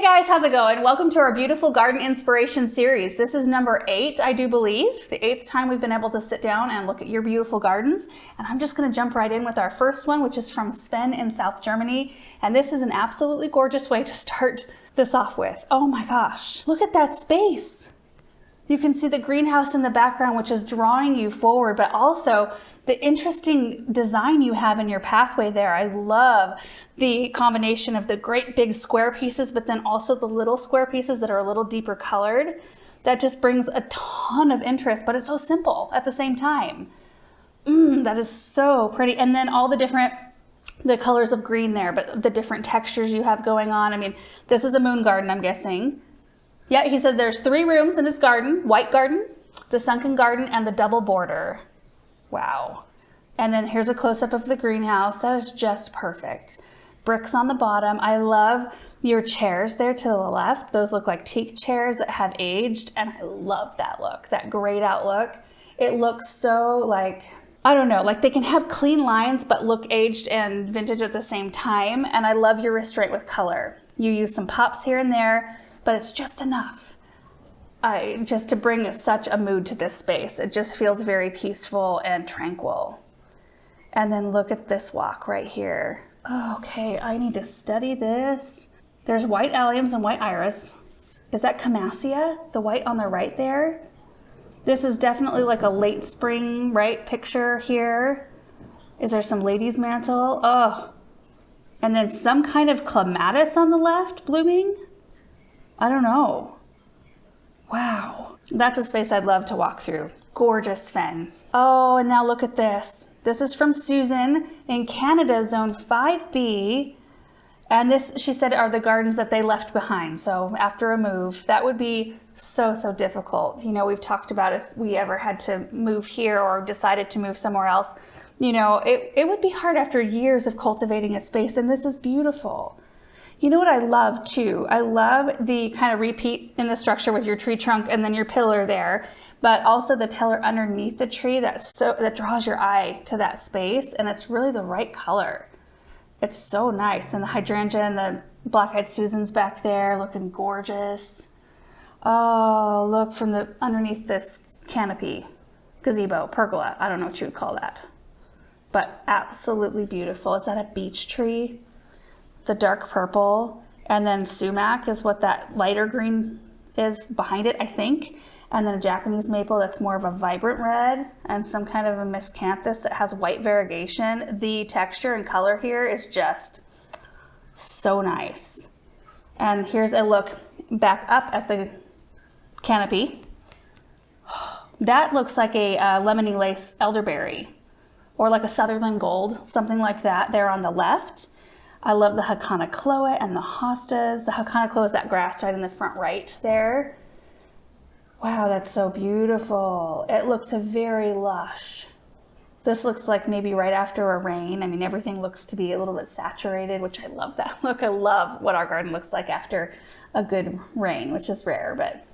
Hey guys, how's it going? Welcome to our beautiful garden inspiration series. This is number 8, I do believe. The 8th time we've been able to sit down and look at your beautiful gardens. And I'm just gonna jump right in with our first one, which is from Sven in South Germany. And this is an absolutely gorgeous way to start this off with. Oh my gosh, look at that space. You can see the greenhouse in the background, which is drawing you forward, but also the interesting design you have in your pathway there. I love the combination of the great big square pieces, but then also the little square pieces that are a little deeper colored. That just brings a ton of interest, but it's so simple at the same time. That is so pretty. And then all the colors of green there, but the different textures you have going on. I mean, this is a moon garden, I'm guessing. Yeah, he said there's 3 rooms in his garden: white garden, the sunken garden, and the double border. Wow. And then here's a close-up of the greenhouse. That is just perfect. Bricks on the bottom. I love your chairs there to the left. Those look like teak chairs that have aged, and I love that look, that grayed out look. It looks so like, I don't know, like they can have clean lines but look aged and vintage at the same time. And I love your restraint with color. You use some pops here and there, but it's just enough. Just to bring such a mood to this space. It just feels very peaceful and tranquil. And then look at this walk right here. Okay, I need to study this. There's white alliums and white iris. Is that Camassia? The white on the right there? This is definitely like a late spring, right, picture here. Is there some lady's mantle? Oh, and then some kind of clematis on the left blooming? I don't know. Wow, that's a space I'd love to walk through. Gorgeous, Sven. Oh, and now look at this. This is from Susan in Canada, Zone 5B. And this, she said, are the gardens that they left behind. So after a move, that would be so difficult. You know, we've talked about if we ever had to move here or decided to move somewhere else, you know, it would be hard after years of cultivating a space, and this is beautiful. You know what I love too? I love the kind of repeat in the structure with your tree trunk and then your pillar there, but also the pillar underneath the tree that draws your eye to that space, and it's really the right color. It's so nice. And the hydrangea and the black-eyed Susans back there looking gorgeous. Oh, look from the underneath this canopy, gazebo, pergola. I don't know what you would call that, but absolutely beautiful. Is that a beech tree? The dark purple, and then sumac is what that lighter green is behind it, I think. And then a Japanese maple that's more of a vibrant red, and some kind of a miscanthus that has white variegation. The texture and color here is just so nice. And here's a look back up at the canopy. That looks like a lemony lace elderberry, or like a Sutherland gold, something like that there on the left. I love the Hakana Chloe and the hostas. The Hakana Chloe is that grass right in the front right there. Wow, that's so beautiful. It looks very lush. This looks like maybe right after a rain. I mean, everything looks to be a little bit saturated, which I love that look. I love what our garden looks like after a good rain, which is rare, but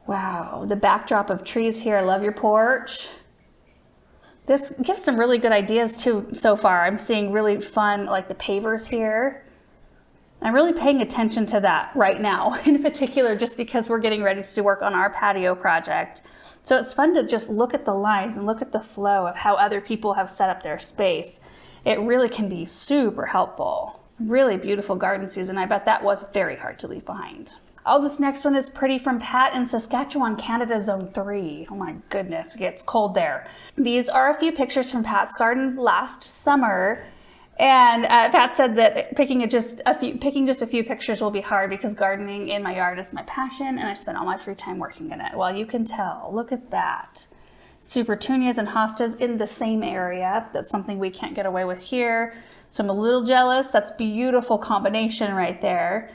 wow. The backdrop of trees here. I love your porch. This gives some really good ideas too so far. I'm seeing really fun, like the pavers here. I'm really paying attention to that right now in particular, just because we're getting ready to work on our patio project. So it's fun to just look at the lines and look at the flow of how other people have set up their space. It really can be super helpful. Really beautiful garden season. I bet that was very hard to leave behind. Oh, this next one is pretty, from Pat in Saskatchewan, Canada, Zone 3. Oh my goodness, it gets cold there. These are a few pictures from Pat's garden last summer. And Pat said that picking just a few pictures will be hard because gardening in my yard is my passion, and I spend all my free time working in it. Well, you can tell. Look at that. Supertunias and hostas in the same area. That's something we can't get away with here. So I'm a little jealous. That's beautiful combination right there.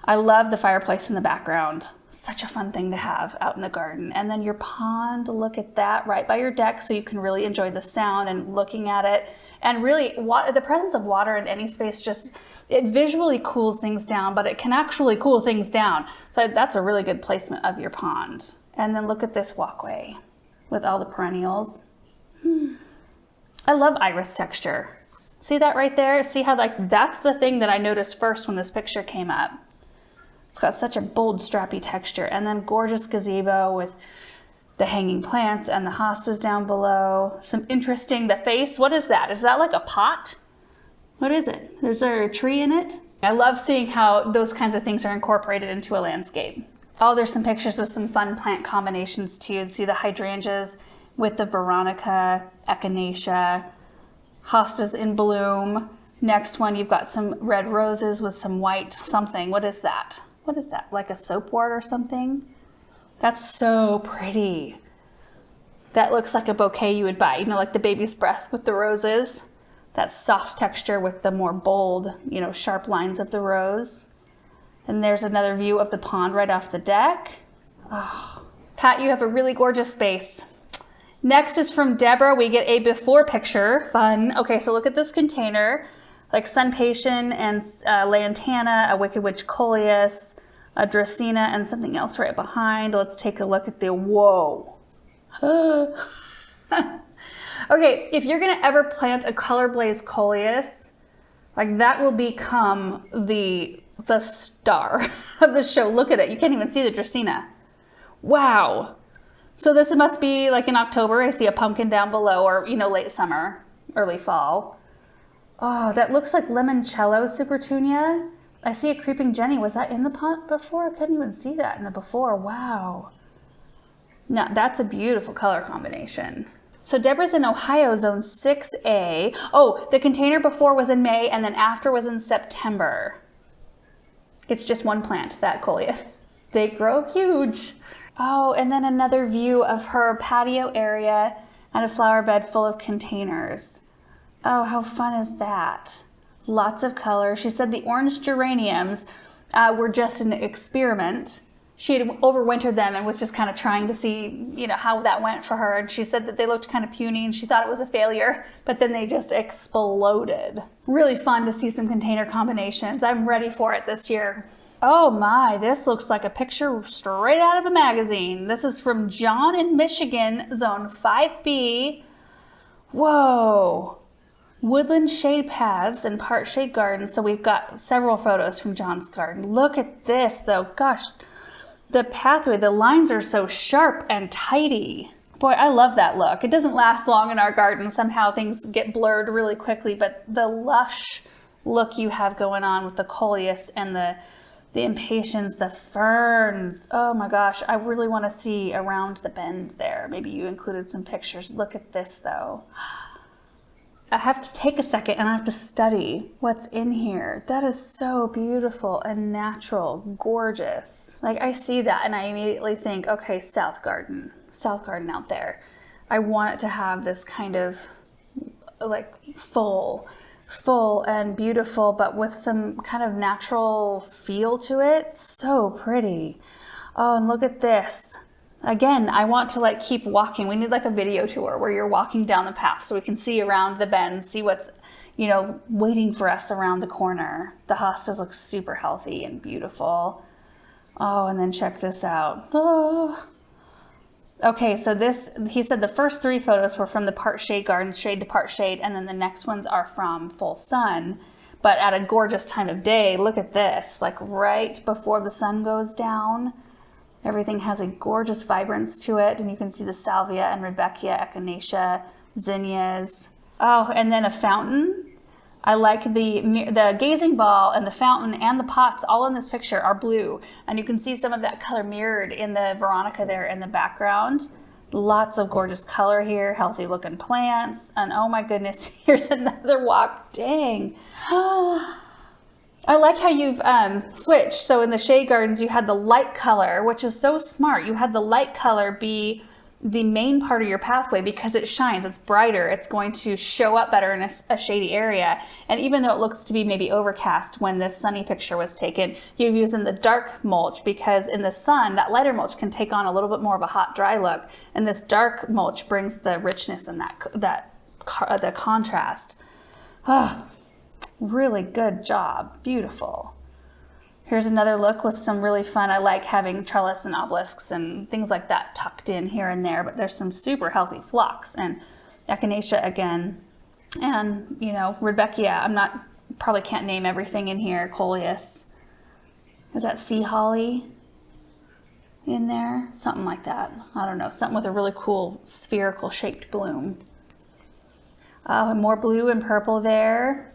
I love the fireplace in the background. Such a fun thing to have out in the garden. And then your pond, look at that, right by your deck, so you can really enjoy the sound and looking at it. And really, the presence of water in any space it visually cools things down, but it can actually cool things down. So that's a really good placement of your pond. And then look at this walkway with all the perennials. I love iris texture. See that right there? See how, like, that's the thing that I noticed first when this picture came up. It's got such a bold, strappy texture. And then gorgeous gazebo with the hanging plants and the hostas down below. Some interesting, the face, what is that? Is that like a pot? What is it? Is there a tree in it? I love seeing how those kinds of things are incorporated into a landscape. Oh, there's some pictures with some fun plant combinations too. You see the hydrangeas with the veronica, echinacea, hostas in bloom. Next one, you've got some red roses with some white something. What is that? What is that? Like a soapwort or something? That's so pretty. That looks like a bouquet you would buy, you know, like the baby's breath with the roses. That soft texture with the more bold, you know, sharp lines of the rose. And there's another view of the pond right off the deck. Oh. Pat, you have a really gorgeous space. Next is from Deborah. We get a before picture. Fun. Okay, so look at this container. Like Sun Patient and Lantana, a Wicked Witch Coleus, a Dracaena, and something else right behind. Let's take a look at the, whoa. Okay, if you're gonna ever plant a color blaze Coleus, like that will become the star of the show. Look at it, you can't even see the Dracaena. Wow. So this must be like in October. I see a pumpkin down below, or, you know, late summer, early fall. Oh, that looks like limoncello supertunia. I see a creeping Jenny. Was that in the pot before? I couldn't even see that in the before. Wow. No, that's a beautiful color combination. So Deborah's in Ohio, zone 6A. Oh, the container before was in May, and then after was in September. It's just one plant, that coleus. They grow huge. Oh, and then another view of her patio area and a flower bed full of containers. Oh, how fun is that? Lots of color. She said the orange geraniums were just an experiment. She had overwintered them and was just kind of trying to see, you know, how that went for her. And she said that they looked kind of puny and she thought it was a failure, but then they just exploded. Really fun to see some container combinations. I'm ready for it this year. Oh my, this looks like a picture straight out of a magazine. This is from John in Michigan, zone 5B. Whoa. Woodland shade paths and part shade gardens. So we've got several photos from John's garden. Look at this though. Gosh, the pathway, the lines are so sharp and tidy. Boy, I love that look. It doesn't last long in our garden. Somehow things get blurred really quickly, but the lush look you have going on with the coleus and the impatiens, the ferns. Oh my gosh, I really want to see around the bend there. Maybe you included some pictures. Look at this though. I have to take a second and I have to study what's in here. That is so beautiful and natural, gorgeous. Like I see that and I immediately think, okay, South Garden out there. I want it to have this kind of like full and beautiful, but with some kind of natural feel to it. So pretty. Oh, and look at this. Again, I want to like keep walking. We need like a video tour where you're walking down the path so we can see around the bend, see what's, you know, waiting for us around the corner. The hostas look super healthy and beautiful. Oh, and then check this out. Oh. Okay, so this, he said the first 3 photos were from the part shade gardens, shade to part shade, and then the next ones are from full sun, but at a gorgeous time of day. Look at this, like right before the sun goes down. Everything has a gorgeous vibrance to it, and you can see the salvia and rudbeckia, echinacea, zinnias. Oh, and then a fountain. I like the gazing ball and the fountain and the pots all in this picture are blue, and you can see some of that color mirrored in the veronica there in the background. Lots of gorgeous color here, healthy looking plants, and oh my goodness, here's another walk. Dang. I like how you've switched. So in the shade gardens, you had the light color, which is so smart. You had the light color be the main part of your pathway because it shines, it's brighter, it's going to show up better in a shady area. And even though it looks to be maybe overcast when this sunny picture was taken, you're using the dark mulch because in the sun, that lighter mulch can take on a little bit more of a hot, dry look. And this dark mulch brings the richness and the contrast. Oh, really good job, beautiful. Here's another look with some really fun, I like having trellis and obelisks and things like that tucked in here and there, but there's some super healthy phlox and echinacea again. And, you know, rudbeckia, probably can't name everything in here, coleus. Is that sea holly in there? Something like that. I don't know. Something with a really cool spherical shaped bloom. More blue and purple there.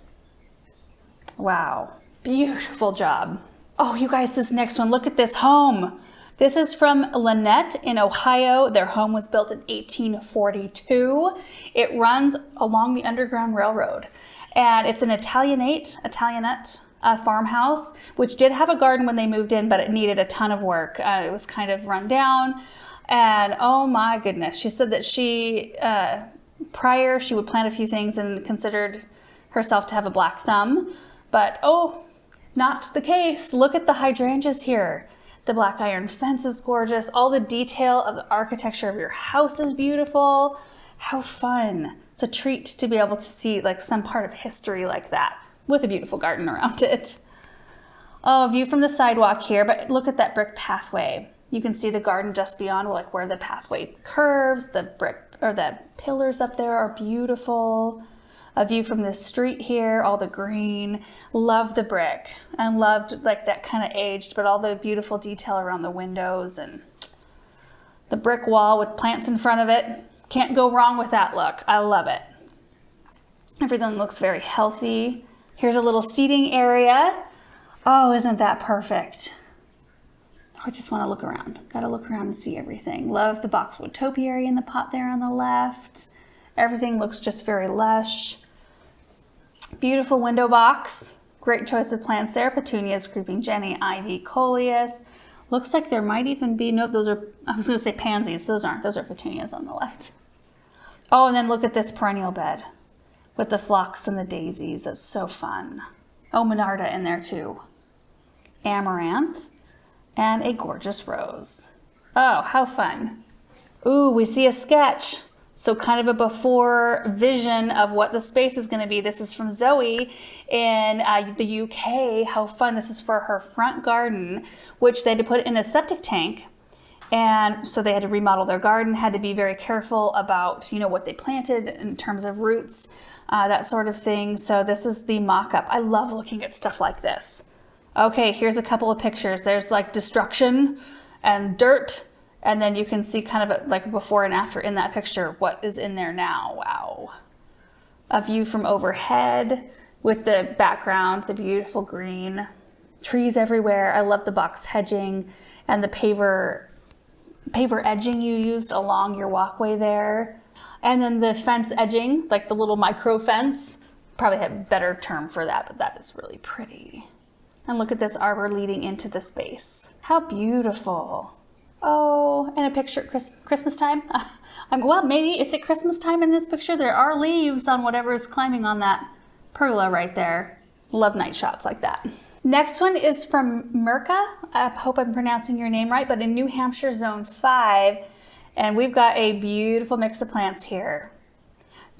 Wow. Beautiful job. Oh, you guys, this next one. Look at this home. This is from Lynette in Ohio. Their home was built in 1842. It runs along the Underground Railroad. And it's an Italianate farmhouse, which did have a garden when they moved in, but it needed a ton of work. It was kind of run down. And oh my goodness, she said that prior she would plant a few things and considered herself to have a black thumb. But oh, not the case. Look at the hydrangeas here. The black iron fence is gorgeous. All the detail of the architecture of your house is beautiful. How fun. It's a treat to be able to see like some part of history like that with a beautiful garden around it. Oh, view from the sidewalk here, but look at that brick pathway. You can see the garden just beyond, like where the pathway curves. The brick or the pillars up there are beautiful. A view from the street here, all the green. Love the brick and loved like that kind of aged, but all the beautiful detail around the windows and the brick wall with plants in front of it. Can't go wrong with that look. I love it. Everything looks very healthy. Here's a little seating area. Oh, isn't that perfect? I just want to look around. Got to look around and see everything. Love the boxwood topiary in the pot there on the left. Everything looks just very lush. Beautiful window box. Great choice of plants there. Petunias, creeping jenny, ivy, coleus. Looks like there might even be, no, those are, I was going to say pansies. Those aren't. Those are petunias on the left. Oh, and then look at this perennial bed with the phlox and the daisies. That's so fun. Oh, Monarda in there too. Amaranth and a gorgeous rose. Oh, how fun. Ooh, we see a sketch. So kind of a before vision of what the space is going to be. This is from Zoe in the UK. How fun. This is for her front garden, which they had to put in a septic tank. And so they had to remodel their garden, had to be very careful about, you know, what they planted in terms of roots, that sort of thing. So this is the mock-up. I love looking at stuff like this. Okay, here's a couple of pictures. There's like destruction and dirt. And then you can see kind of like before and after in that picture what is in there now. Wow. A view from overhead with the background, the beautiful green. Trees everywhere. I love the box hedging and the paver edging you used along your walkway there. And then the fence edging, like the little micro fence. Probably have a better term for that, but that is really pretty. And look at this arbor leading into the space. How beautiful. Oh, and a picture at Christmas time. Well, maybe, is it Christmas time in this picture? There are leaves on whatever is climbing on that pergola right there. Love night shots like that. Next one is from Merka. I hope I'm pronouncing your name right, but in New Hampshire, Zone 5. And we've got a beautiful mix of plants here.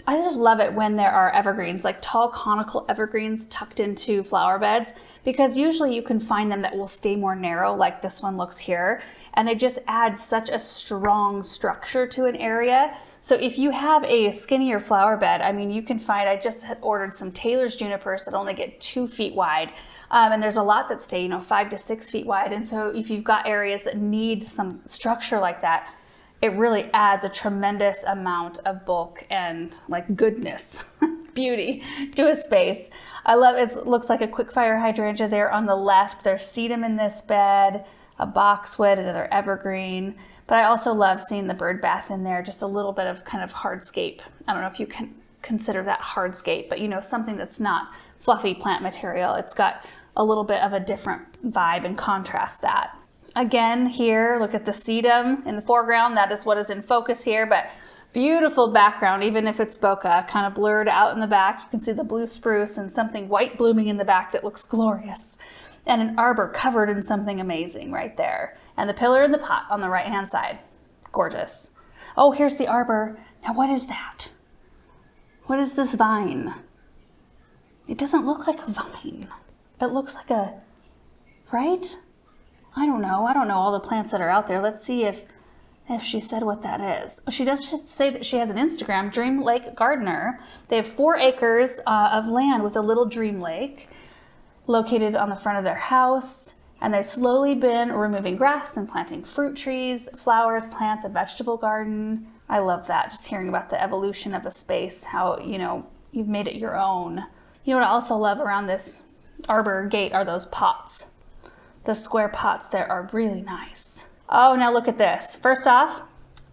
I just love it when there are evergreens, like tall conical evergreens tucked into flower beds, because usually you can find them that will stay more narrow, like this one looks here. And they just add such a strong structure to an area. So if you have a skinnier flower bed, I mean, you can find, I just had ordered some Taylor's junipers that only get 2 feet wide. And there's a lot that stay, 5 to 6 feet wide. And so if you've got areas that need some structure like that, it really adds a tremendous amount of bulk and like goodness, beauty to a space. I love it. It looks like a quick fire hydrangea there on the left. There's sedum in this bed, a boxwood, another evergreen. But I also love seeing the bird bath in there, just a little bit of kind of hardscape. I don't know if you can consider that hardscape, but something that's not fluffy plant material. It's got a little bit of a different vibe and contrast that. Again, here, look at the sedum in the foreground. That is what is in focus here, but beautiful background, even if it's bokeh, kind of blurred out in the back. You can see the blue spruce and something white blooming in the back that looks glorious. And an arbor covered in something amazing right there. And the pillar in the pot on the right-hand side. Gorgeous. Oh, here's the arbor. Now, what is that? What is this vine? It doesn't look like a vine. It looks like a, right? I don't know all the plants that are out there. Let's see if she said what that is. She does say that she has an Instagram, Dream Lake Gardener. They have 4 acres of land with a little dream lake located on the front of their house. And they've slowly been removing grass and planting fruit trees, flowers, plants, a vegetable garden. I love that, just hearing about the evolution of a space, how, you know, you've made it your own. You know what I also love around this arbor gate are those pots. The square pots there are really nice. Oh, now look at this. First off,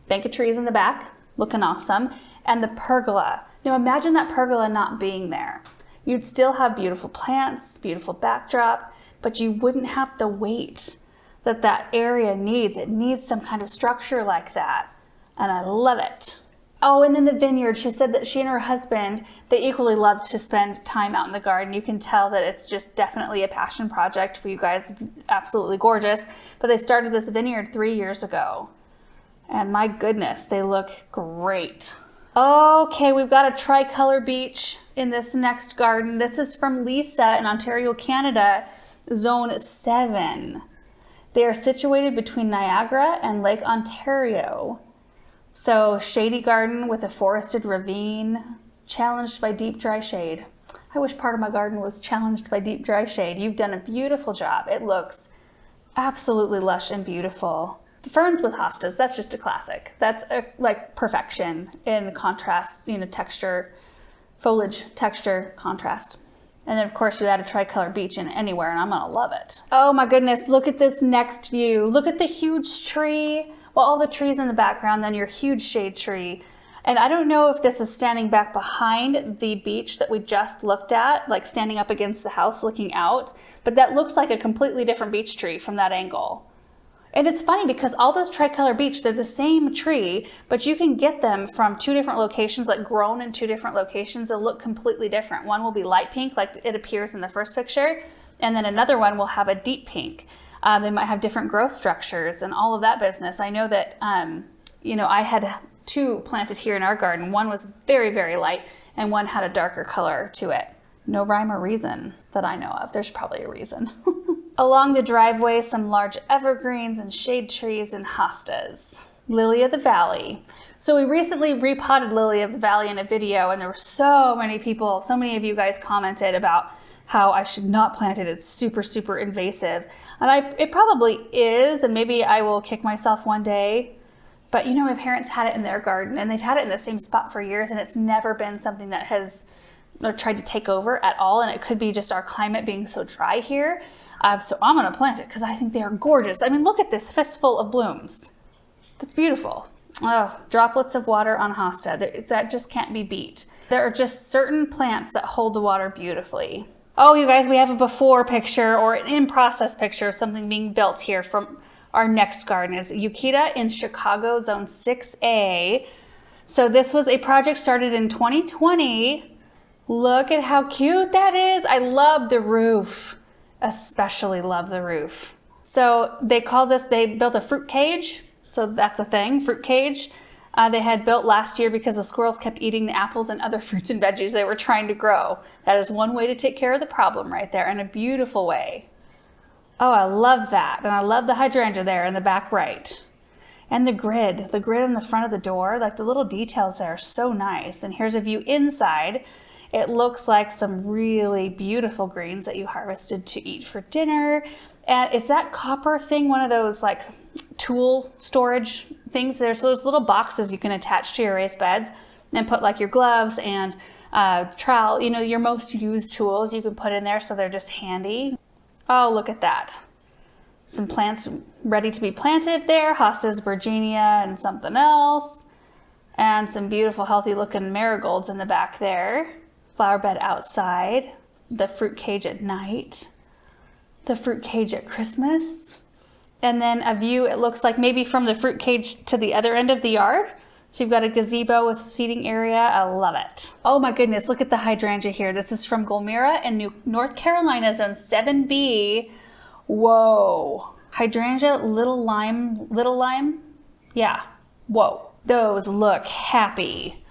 bank of trees in the back, looking awesome. And the pergola. Now imagine that pergola not being there. You'd still have beautiful plants, beautiful backdrop, but you wouldn't have the weight that that area needs. It needs some kind of structure like that. And I love it. Oh, and then the vineyard. She said that she and her husband, they equally love to spend time out in the garden. You can tell that it's just definitely a passion project for you guys. Absolutely gorgeous. But they started this vineyard 3 years ago. And my goodness, they look great. Okay, we've got a tricolor beach in this next garden. This is from Lisa in Ontario, Canada. Zone 7. They are situated between Niagara and Lake Ontario. So shady garden with a forested ravine, challenged by deep dry shade. I wish part of my garden was challenged by deep dry shade. You've done a beautiful job. It looks absolutely lush and beautiful. The ferns with hostas, that's just a classic. That's like perfection in contrast, you know, texture, foliage, texture, contrast. And then of course you add a tricolor beach in anywhere and I'm gonna love it. Oh my goodness, look at this next view. Look at the huge tree. Well, all the trees in the background, then your huge shade tree. And I don't know if this is standing back behind the beach that we just looked at, like standing up against the house looking out, but that looks like a completely different beech tree from that angle. And it's funny because all those tricolor beech, they're the same tree, but you can get them from 2 different locations, like grown in 2 different locations. They'll look completely different. One will be light pink, like it appears in the first picture, and then another one will have a deep pink. They might have different growth structures and all of that business. I know that, you know, I had 2 planted here in our garden. One was very, very light, and one had a darker color to it. No rhyme or reason that I know of. There's probably a reason. Along the driveway, some large evergreens and shade trees and hostas. Lily of the Valley. So we recently repotted Lily of the Valley in a video, and there were so many people, so many of you guys commented about how I should not plant it. It's super, super invasive. And it probably is, and maybe I will kick myself one day. But you know, my parents had it in their garden, and they've had it in the same spot for years, and it's never been something that has tried to take over at all. And it could be just our climate being so dry here. So I'm gonna plant it because I think they are gorgeous. I mean, look at this fistful of blooms. That's beautiful. Oh, droplets of water on hosta. That just can't be beat. There are just certain plants that hold the water beautifully. Oh, you guys, we have a before picture or an in-process picture of something being built here from our next garden. Is Yukida in Chicago, Zone 6A. So this was a project started in 2020. Look at how cute that is. I love the roof. Especially love the roof. So they built a fruit cage. So that's a thing, fruit cage. They had built last year because the squirrels kept eating the apples and other fruits and veggies they were trying to grow. That is one way to take care of the problem right there in a beautiful way. Oh, I love that. And I love the hydrangea there in the back right. And the grid on the front of the door, like the little details there are so nice. And here's a view inside. It looks like some really beautiful greens that you harvested to eat for dinner. And is that copper thing one of those like tool storage things? There's those little boxes you can attach to your raised beds and put like your gloves and trowel, you know, your most used tools you can put in there so they're just handy. Oh, look at that. Some plants ready to be planted there. Hostas, Virginia, and something else. And some beautiful healthy looking marigolds in the back there. Flower bed outside, the fruit cage at night, the fruit cage at Christmas, and then a view, it looks like maybe from the fruit cage to the other end of the yard. So you've got a gazebo with seating area. I love it. Oh my goodness, look at the hydrangea here. This is from Gulmira in North Carolina, Zone 7B. Whoa. Hydrangea, little lime. Yeah, whoa. Those look happy.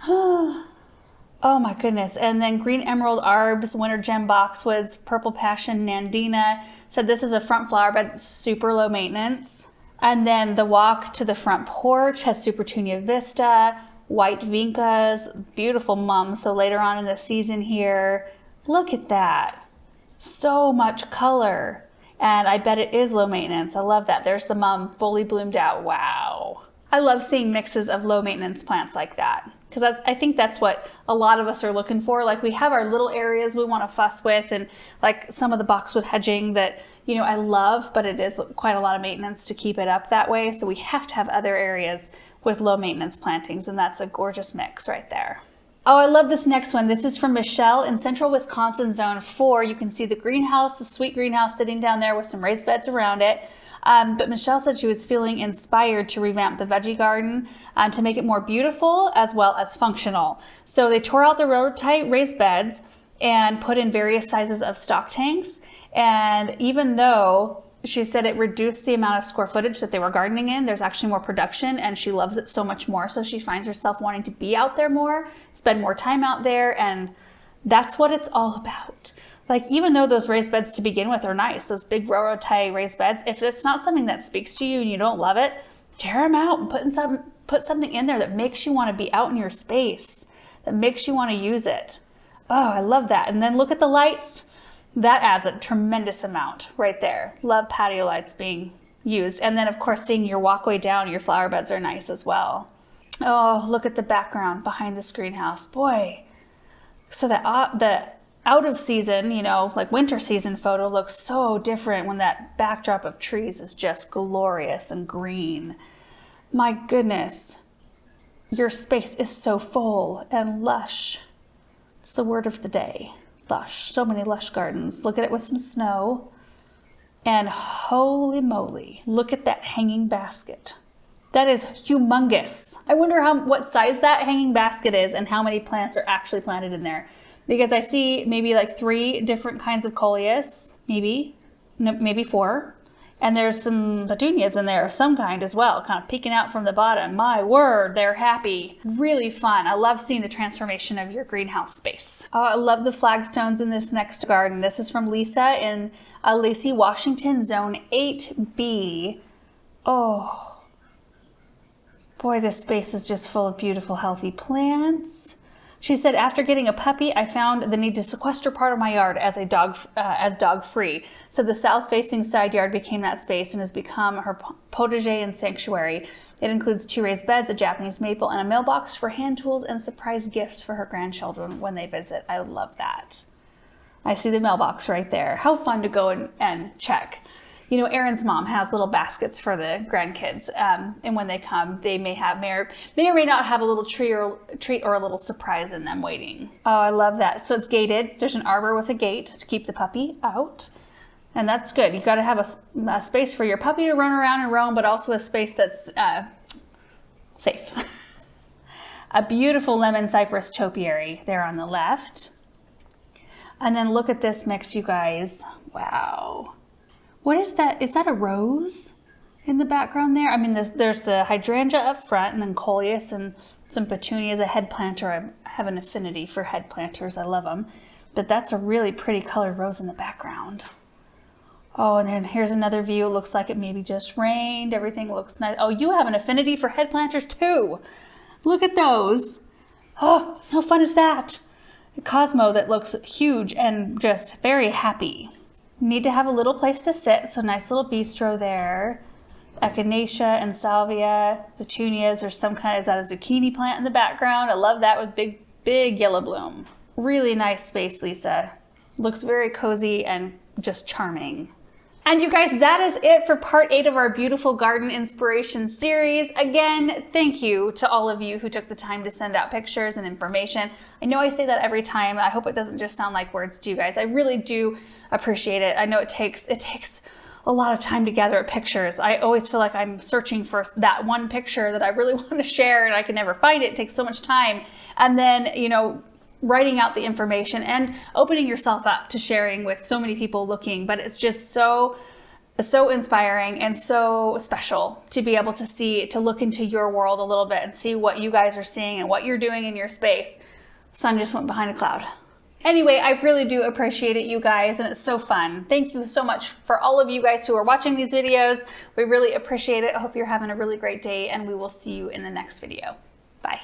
Oh my goodness. And then green emerald arbs, winter gem boxwoods, purple passion nandina. So this is a front flower bed, super low maintenance. And then the walk to the front porch has Supertunia Vista, white vincas, beautiful mums. So later on in the season here, look at that. So much color. And I bet it is low maintenance. I love that. There's the mum fully bloomed out. Wow. I love seeing mixes of low maintenance plants like that, because I think that's what a lot of us are looking for. Like, we have our little areas we want to fuss with, and like some of the boxwood hedging that, you know, I love, but it is quite a lot of maintenance to keep it up that way. So we have to have other areas with low maintenance plantings, and that's a gorgeous mix right there. Oh, I love this next one. This is from Michelle in central Wisconsin, zone 4. You can see the greenhouse, the sweet greenhouse sitting down there with some raised beds around it. But Michelle said she was feeling inspired to revamp the veggie garden to make it more beautiful as well as functional. So they tore out the railroad-tight raised beds and put in various sizes of stock tanks. And even though she said it reduced the amount of square footage that they were gardening in, there's actually more production, and she loves it so much more. So she finds herself wanting to be out there more, spend more time out there, and that's what it's all about. Like, even though those raised beds to begin with are nice, those big railroad tie raised beds, if it's not something that speaks to you and you don't love it, tear them out and put something in there that makes you want to be out in your space, that makes you want to use it. Oh, I love that. And then look at the lights. That adds a tremendous amount right there. Love patio lights being used. And then, of course, seeing your walkway down, your flower beds are nice as well. Oh, look at the background behind this greenhouse. Boy. So the out of season, you know, like winter season photo looks so different when that backdrop of trees is just glorious and green. My goodness. Your space is so full and lush. It's the word of the day. Lush. So many lush gardens. Look at it with some snow. And holy moly, look at that hanging basket. That is humongous. I wonder what size that hanging basket is and how many plants are actually planted in there. Because I see maybe like 3 different kinds of coleus, maybe 4. And there's some petunias in there of some kind as well, kind of peeking out from the bottom. My word, they're happy. Really fun. I love seeing the transformation of your greenhouse space. Oh, I love the flagstones in this next garden. This is from Lisa in Lacey, Washington, zone 8B. Oh, boy, this space is just full of beautiful, healthy plants. She said, after getting a puppy, I found the need to sequester part of my yard as dog-free. So the south-facing side yard became that space and has become her potager and sanctuary. It includes 2 raised beds, a Japanese maple, and a mailbox for hand tools and surprise gifts for her grandchildren when they visit. I love that. I see the mailbox right there. How fun to go and check. You know, Erin's mom has little baskets for the grandkids, and when they come, they may or may not have a little treat or a little surprise in them waiting. Oh, I love that. So it's gated. There's an arbor with a gate to keep the puppy out, and that's good. You got to have a space for your puppy to run around and roam, but also a space that's safe. A beautiful lemon cypress topiary there on the left, and then look at this mix, you guys. Wow. What is that? Is that a rose in the background there? I mean, there's the hydrangea up front, and then coleus and some petunias, a head planter. I have an affinity for head planters. I love them. But that's a really pretty colored rose in the background. Oh, and then here's another view. It looks like it maybe just rained. Everything looks nice. Oh, you have an affinity for head planters too. Look at those. Oh, how fun is that? A Cosmo that looks huge and just very happy. Need to have a little place to sit, so nice little bistro there. Echinacea and salvia, petunias. There's some kind of, is that a zucchini plant in the background? I love that with big yellow bloom. Really nice space, Lisa. Looks very cozy and just charming. And you guys, that is it for part 8 of our beautiful garden inspiration series. Again, thank you to all of you who took the time to send out pictures and information. I know I say that every time. I hope it doesn't just sound like words to you guys. I really do appreciate it. I know it takes a lot of time to gather pictures. I always feel like I'm searching for that one picture that I really want to share and I can never find it. It takes so much time. And then, you know, writing out the information and opening yourself up to sharing with so many people looking, but it's just so inspiring and so special to be able to look into your world a little bit and see what you guys are seeing and what you're doing in your space. Sun just went behind a cloud. Anyway, I really do appreciate it, you guys, and it's so fun. Thank you so much for all of you guys who are watching these videos. We really appreciate it. I hope you're having a really great day, and we will see you in the next video. Bye.